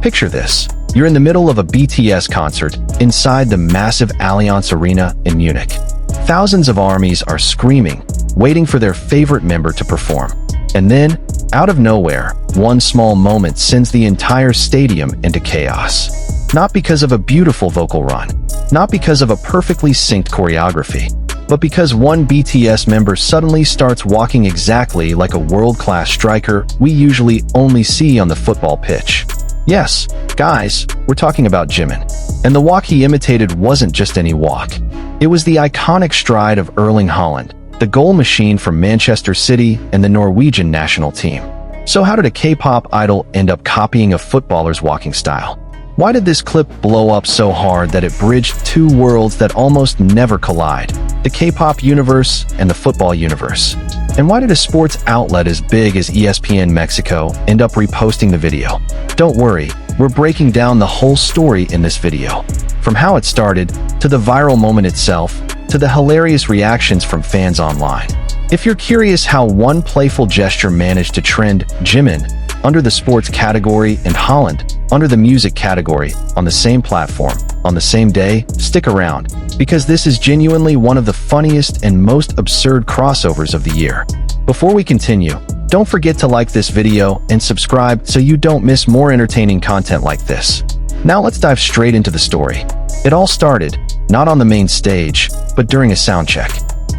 Picture this. You're in the middle of a BTS concert inside the massive Allianz Arena in Munich. Thousands of armies are screaming, waiting for their favorite member to perform. And then, out of nowhere, one small moment sends the entire stadium into chaos. Not because of a beautiful vocal run, not because of a perfectly synced choreography, but because one BTS member suddenly starts walking exactly like a world-class striker we usually only see on the football pitch. Yes, guys, we're talking about Jimin. And the walk he imitated wasn't just any walk. It was the iconic stride of Erling Haaland, the goal machine from Manchester City and the Norwegian national team. So how did a K-pop idol end up copying a footballer's walking style? Why did this clip blow up so hard that it bridged two worlds that almost never collide? The K-pop universe and the football universe. And why did a sports outlet as big as ESPN Mexico end up reposting the video? Don't worry, we're breaking down the whole story in this video. From how it started, to the viral moment itself, to the hilarious reactions from fans online. If you're curious how one playful gesture managed to trend Jimin under the sports category and Haaland under the music category on the same platform, on the same day, stick around, because this is genuinely one of the funniest and most absurd crossovers of the year. Before we continue, don't forget to like this video and subscribe so you don't miss more entertaining content like this. Now let's dive straight into the story. It all started, not on the main stage, but during a sound check.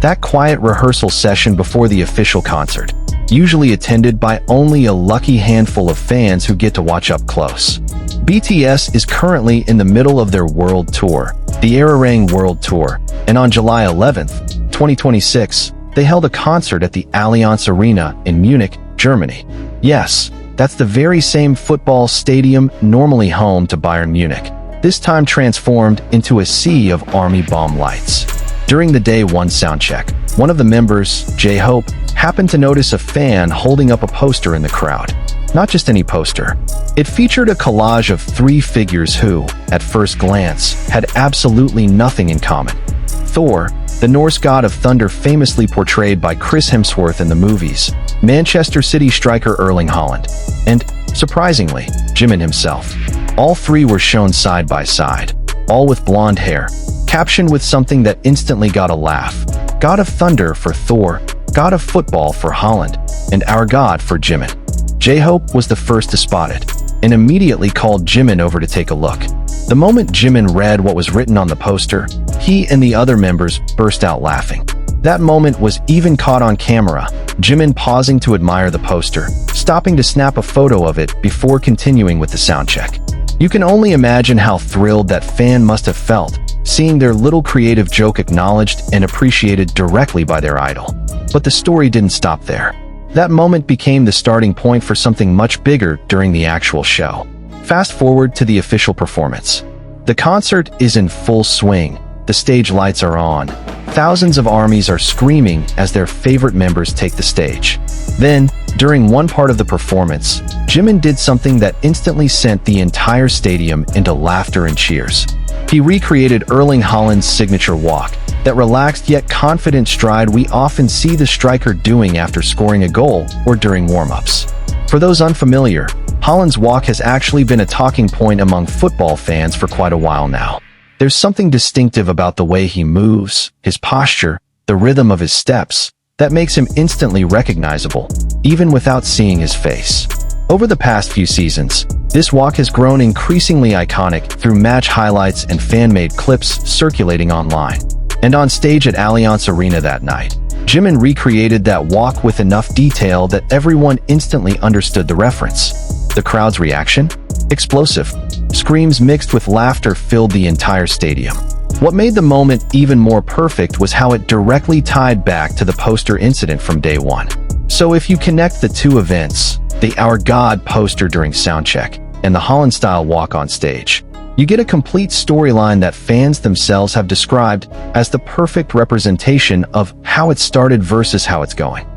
That quiet rehearsal session before the official concert, usually attended by only a lucky handful of fans who get to watch up close. BTS is currently in the middle of their world tour, the Erlang World Tour, and on July 11th, 2026, they held a concert at the Allianz Arena in Munich, Germany. Yes, that's the very same football stadium normally home to Bayern Munich, this time transformed into a sea of army bomb lights. During the day one soundcheck, one of the members, jhope, happened to notice a fan holding up a poster in the crowd. Not just any poster. It featured a collage of three figures who, at first glance, had absolutely nothing in common. Thor, the Norse god of thunder famously portrayed by Chris Hemsworth in the movies, Manchester City striker Erling Haaland, and, surprisingly, Jimin himself. All three were shown side by side, all with blonde hair, captioned with something that instantly got a laugh. God of Thunder for Thor, God of Football for Haaland, and Our God for Jimin. jhope was the first to spot it, and immediately called Jimin over to take a look. The moment Jimin read what was written on the poster, he and the other members burst out laughing. That moment was even caught on camera, Jimin pausing to admire the poster, stopping to snap a photo of it before continuing with the soundcheck. You can only imagine how thrilled that fan must have felt, seeing their little creative joke acknowledged and appreciated directly by their idol. But the story didn't stop there. That moment became the starting point for something much bigger during the actual show. Fast forward to the official performance. The concert is in full swing. The stage lights are on. Thousands of armies are screaming as their favorite members take the stage. Then, during one part of the performance, Jimin did something that instantly sent the entire stadium into laughter and cheers. He recreated Erling Haaland's signature walk, that relaxed yet confident stride we often see the striker doing after scoring a goal or during warm-ups. For those unfamiliar, Haaland's walk has actually been a talking point among football fans for quite a while now. There's something distinctive about the way he moves, his posture, the rhythm of his steps, that makes him instantly recognizable, even without seeing his face. Over the past few seasons, this walk has grown increasingly iconic through match highlights and fan-made clips circulating online. And on stage at Allianz Arena that night, Jimin recreated that walk with enough detail that everyone instantly understood the reference. The crowd's reaction? Explosive. Screams mixed with laughter filled the entire stadium. What made the moment even more perfect was how it directly tied back to the poster incident from day one. So if you connect the two events, the Our God poster during soundcheck and the Haaland-style walk on stage, you get a complete storyline that fans themselves have described as the perfect representation of how it started versus how it's going.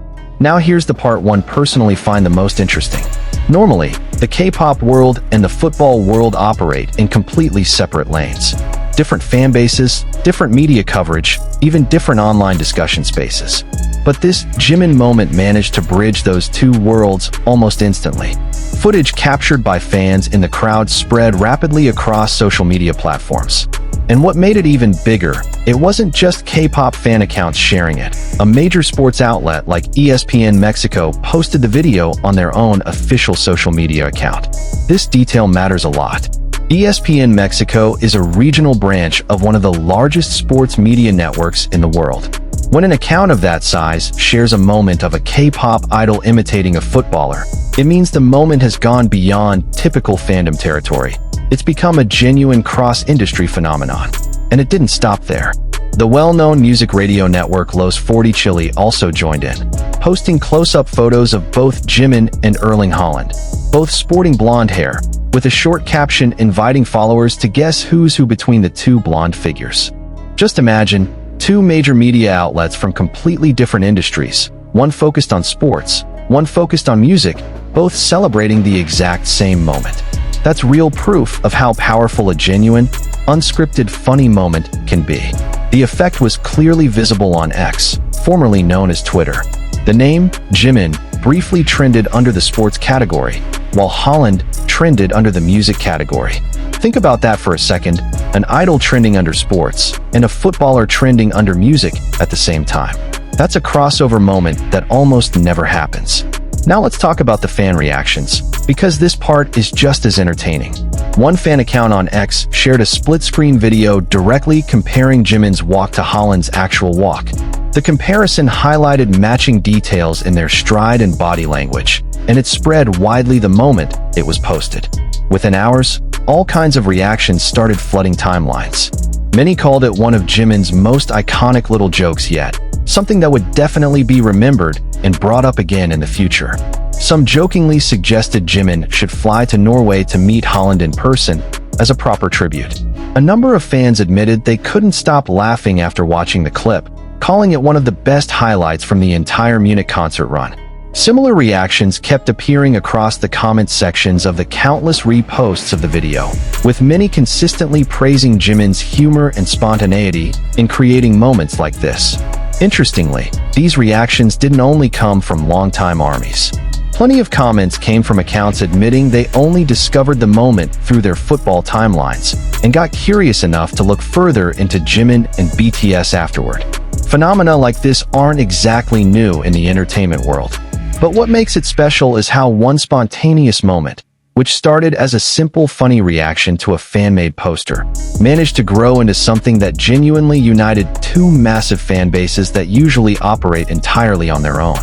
Now here's the part one personally find the most interesting. Normally, the K-pop world and the football world operate in completely separate lanes. Different fan bases, different media coverage, even different online discussion spaces. But this Jimin moment managed to bridge those two worlds almost instantly. Footage captured by fans in the crowd spread rapidly across social media platforms. And what made it even bigger, it wasn't just K-pop fan accounts sharing it. A major sports outlet like ESPN Mexico posted the video on their own official social media account. This detail matters a lot. ESPN Mexico is a regional branch of one of the largest sports media networks in the world. When an account of that size shares a moment of a K-pop idol imitating a footballer, it means the moment has gone beyond typical fandom territory. It's become a genuine cross-industry phenomenon. And it didn't stop there. The well-known music radio network Los 40 Chile also joined in, posting close-up photos of both Jimin and Erling Haaland, both sporting blonde hair, with a short caption inviting followers to guess who's who between the two blonde figures. Just imagine, two major media outlets from completely different industries, one focused on sports, one focused on music, both celebrating the exact same moment. That's real proof of how powerful a genuine, unscripted, funny moment can be. The effect was clearly visible on X, formerly known as Twitter. The name, Jimin, briefly trended under the sports category, while Haaland trended under the music category. Think about that for a second, an idol trending under sports, and a footballer trending under music at the same time. That's a crossover moment that almost never happens. Now let's talk about the fan reactions, because this part is just as entertaining. One fan account on X shared a split-screen video directly comparing Jimin's walk to Haaland's actual walk. The comparison highlighted matching details in their stride and body language, and it spread widely the moment it was posted. Within hours, all kinds of reactions started flooding timelines. Many called it one of Jimin's most iconic little jokes yet, something that would definitely be remembered and brought up again in the future. Some jokingly suggested Jimin should fly to Norway to meet Haaland in person as a proper tribute. A number of fans admitted they couldn't stop laughing after watching the clip, calling it one of the best highlights from the entire Munich concert run. Similar reactions kept appearing across the comment sections of the countless reposts of the video, with many consistently praising Jimin's humor and spontaneity in creating moments like this. Interestingly, these reactions didn't only come from longtime armies. Plenty of comments came from accounts admitting they only discovered the moment through their football timelines and got curious enough to look further into Jimin and BTS afterward. Phenomena like this aren't exactly new in the entertainment world. But what makes it special is how one spontaneous moment, which started as a simple funny reaction to a fan-made poster, managed to grow into something that genuinely united two massive fan bases that usually operate entirely on their own.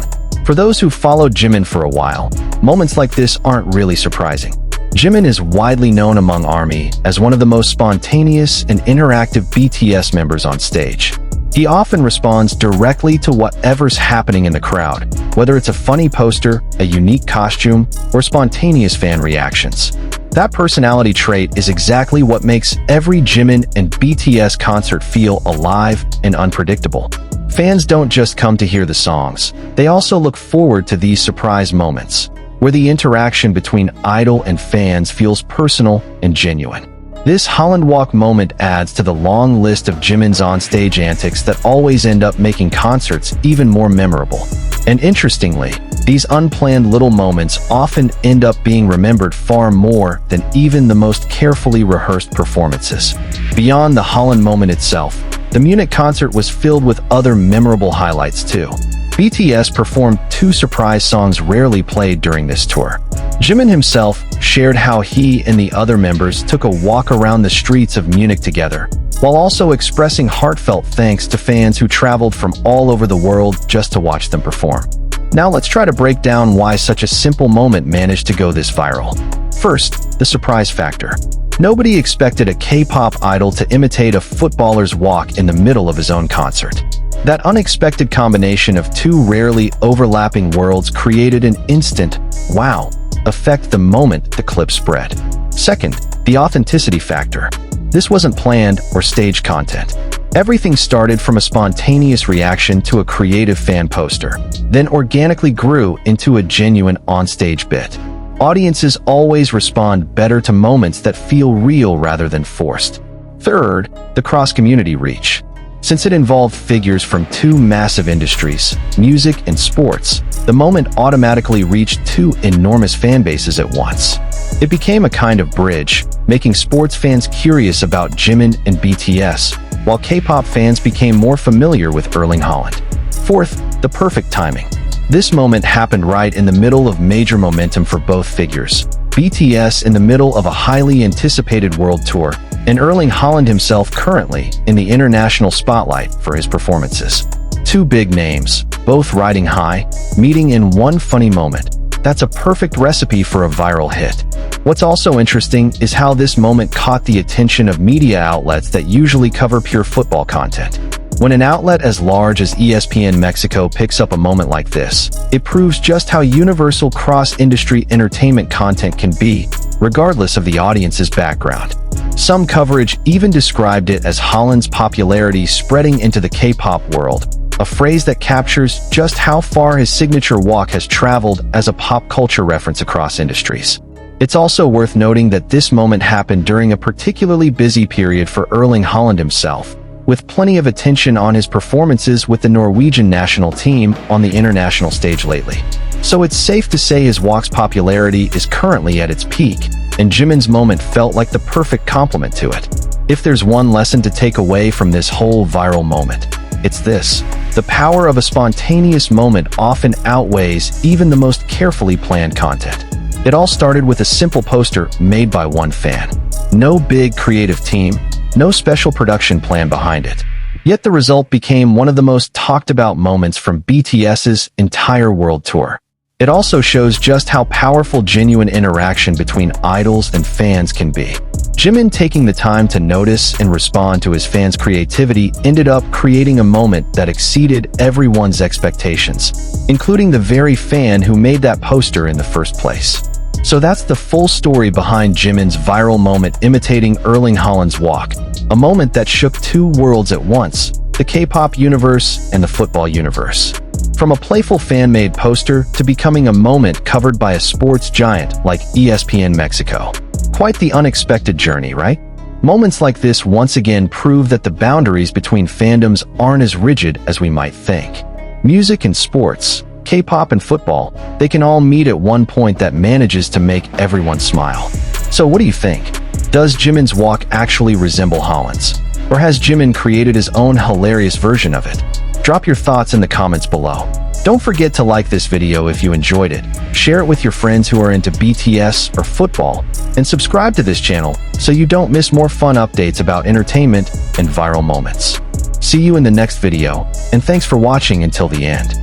For those who followed Jimin for a while, moments like this aren't really surprising. Jimin is widely known among ARMY as one of the most spontaneous and interactive BTS members on stage. He often responds directly to whatever's happening in the crowd, whether it's a funny poster, a unique costume, or spontaneous fan reactions. That personality trait is exactly what makes every Jimin and BTS concert feel alive and unpredictable. Fans don't just come to hear the songs, they also look forward to these surprise moments, where the interaction between idol and fans feels personal and genuine. This Haaland walk moment adds to the long list of Jimin's onstage antics that always end up making concerts even more memorable. And interestingly, these unplanned little moments often end up being remembered far more than even the most carefully rehearsed performances. Beyond the Haaland moment itself, the Munich concert was filled with other memorable highlights too. BTS performed two surprise songs rarely played during this tour. Jimin himself shared how he and the other members took a walk around the streets of Munich together, while also expressing heartfelt thanks to fans who traveled from all over the world just to watch them perform. Now let's try to break down why such a simple moment managed to go this viral. First, the surprise factor. Nobody expected a K-pop idol to imitate a footballer's walk in the middle of his own concert. That unexpected combination of two rarely overlapping worlds created an instant, wow, effect the moment the clip spread. Second, the authenticity factor. This wasn't planned or staged content. Everything started from a spontaneous reaction to a creative fan poster, then organically grew into a genuine onstage bit. Audiences always respond better to moments that feel real rather than forced. Third, the cross-community reach. Since it involved figures from two massive industries, music and sports, the moment automatically reached two enormous fan bases at once. It became a kind of bridge, making sports fans curious about Jimin and BTS, while K-pop fans became more familiar with Erling Haaland. Fourth, the perfect timing. This moment happened right in the middle of major momentum for both figures. BTS in the middle of a highly anticipated world tour, and Erling Haaland himself currently in the international spotlight for his performances. Two big names, both riding high, meeting in one funny moment. That's a perfect recipe for a viral hit. What's also interesting is how this moment caught the attention of media outlets that usually cover pure football content. When an outlet as large as ESPN Mexico picks up a moment like this, it proves just how universal cross-industry entertainment content can be, regardless of the audience's background. Some coverage even described it as Haaland's popularity spreading into the K-pop world, a phrase that captures just how far his signature walk has traveled as a pop culture reference across industries. It's also worth noting that this moment happened during a particularly busy period for Erling Haaland himself, with plenty of attention on his performances with the Norwegian national team on the international stage lately. So it's safe to say his walk's popularity is currently at its peak, and Jimin's moment felt like the perfect complement to it. If there's one lesson to take away from this whole viral moment, it's this: the power of a spontaneous moment often outweighs even the most carefully planned content. It all started with a simple poster made by one fan. No big creative team, no special production plan behind it. Yet the result became one of the most talked about moments from BTS's entire world tour. It also shows just how powerful genuine interaction between idols and fans can be. Jimin taking the time to notice and respond to his fans' creativity ended up creating a moment that exceeded everyone's expectations, including the very fan who made that poster in the first place. So that's the full story behind Jimin's viral moment imitating Erling Haaland's walk, a moment that shook two worlds at once, the K-pop universe and the football universe. From a playful fan-made poster to becoming a moment covered by a sports giant like ESPN Mexico. Quite the unexpected journey, right? Moments like this once again prove that the boundaries between fandoms aren't as rigid as we might think. Music and sports, K-pop and football, they can all meet at one point that manages to make everyone smile. So what do you think? Does Jimin's walk actually resemble Haaland's? Or has Jimin created his own hilarious version of it? Drop your thoughts in the comments below. Don't forget to like this video if you enjoyed it, share it with your friends who are into BTS or football, and subscribe to this channel so you don't miss more fun updates about entertainment and viral moments. See you in the next video, and thanks for watching until the end.